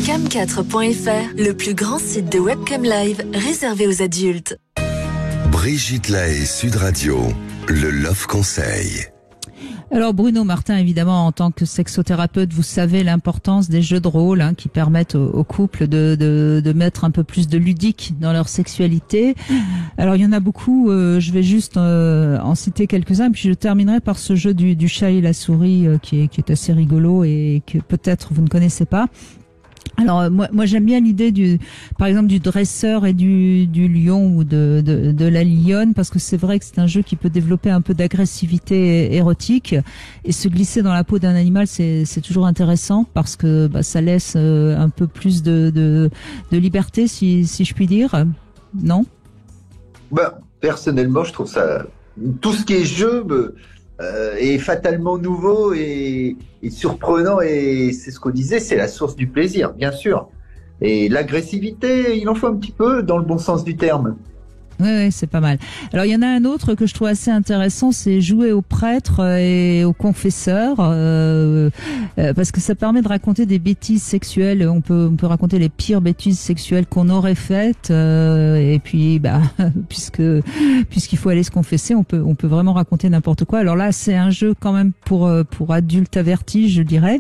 Cam4.fr, le plus grand site de webcam live réservé aux adultes. Brigitte Lahaie, Sud Radio, le Love Conseil. Alors Bruno Martin, évidemment, en tant que sexothérapeute, vous savez l'importance des jeux de rôle qui permettent aux couples de mettre un peu plus de ludique dans leur sexualité. Alors il y en a beaucoup, je vais juste en citer quelques-uns, puis je terminerai par ce jeu du chat et la souris qui est assez rigolo et que peut-être vous ne connaissez pas. Alors moi j'aime bien l'idée par exemple du dresseur et du lion ou de la lionne, parce que c'est vrai que c'est un jeu qui peut développer un peu d'agressivité érotique, et se glisser dans la peau d'un animal c'est toujours intéressant parce que ça laisse un peu plus de liberté si je puis dire. Non? Personnellement je trouve ça, tout ce qui est jeu est fatalement nouveau et surprenant, et c'est ce qu'on disait, c'est la source du plaisir, bien sûr. Et l'agressivité, il en faut un petit peu dans le bon sens du terme. Oui, c'est pas mal. Alors il y en a un autre que je trouve assez intéressant, c'est jouer au prêtre et au confesseur, parce que ça permet de raconter des bêtises sexuelles. On peut raconter les pires bêtises sexuelles qu'on aurait faites, et puis puisqu'il faut aller se confesser, on peut vraiment raconter n'importe quoi. Alors là, c'est un jeu quand même pour adultes avertis, je dirais.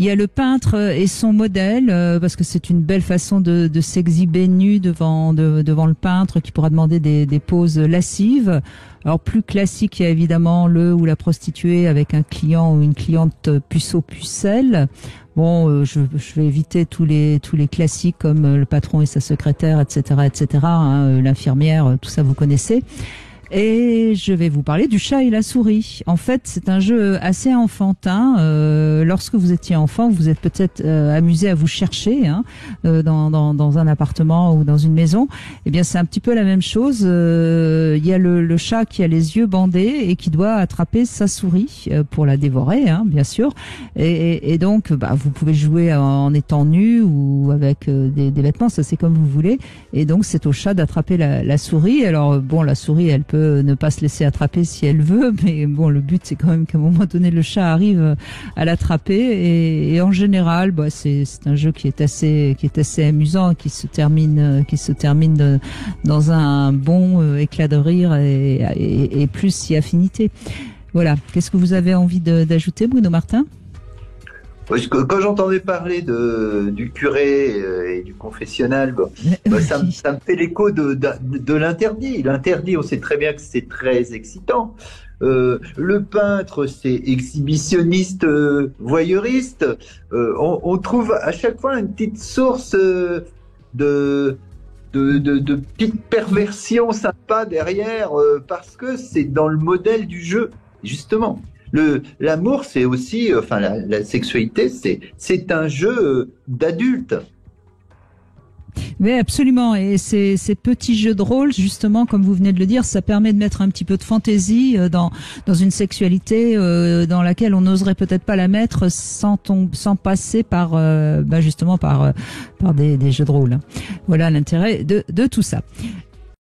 Il y a le peintre et son modèle, parce que c'est une belle façon de s'exhiber nu devant le peintre qui pourra demander des poses lascives. Alors plus classique, il y a évidemment le ou la prostituée avec un client ou une cliente puceau-pucelle. Bon, je vais éviter tous les classiques comme le patron et sa secrétaire, etc., l'infirmière, tout ça vous connaissez. Et je vais vous parler du chat et la souris. En fait, c'est un jeu assez enfantin. Lorsque vous étiez enfant, vous êtes peut-être amusé à vous chercher dans un appartement ou dans une maison. Eh bien, c'est un petit peu la même chose. Il y a le chat qui a les yeux bandés et qui doit attraper sa souris pour la dévorer, bien sûr. Et donc, vous pouvez jouer en étant nu ou avec des vêtements, ça c'est comme vous voulez. Et donc, c'est au chat d'attraper la souris. Alors, bon, la souris, elle peut ne pas se laisser attraper si elle veut, mais bon, le but c'est quand même qu'à un moment donné le chat arrive à l'attraper, et en général c'est un jeu qui est assez amusant, qui se termine dans un bon éclat de rire et plus si affinité. Voilà. Qu'est-ce que vous avez envie d'ajouter, Bruno Martin? Quand j'entendais parler du curé et du confessionnal, ça me fait l'écho de l'interdit. L'interdit, on sait très bien que c'est très excitant. Le peintre, c'est exhibitionniste, voyeuriste. On trouve à chaque fois une petite source de petites perversions sympas derrière, parce que c'est dans le modèle du jeu, justement. L'amour, c'est aussi, la sexualité, c'est un jeu d'adulte. Oui, absolument. Et ces petits jeux de rôle, justement, comme vous venez de le dire, ça permet de mettre un petit peu de fantaisie dans une sexualité dans laquelle on n'oserait peut-être pas la mettre sans passer par justement par des jeux de rôle. Voilà l'intérêt de tout ça.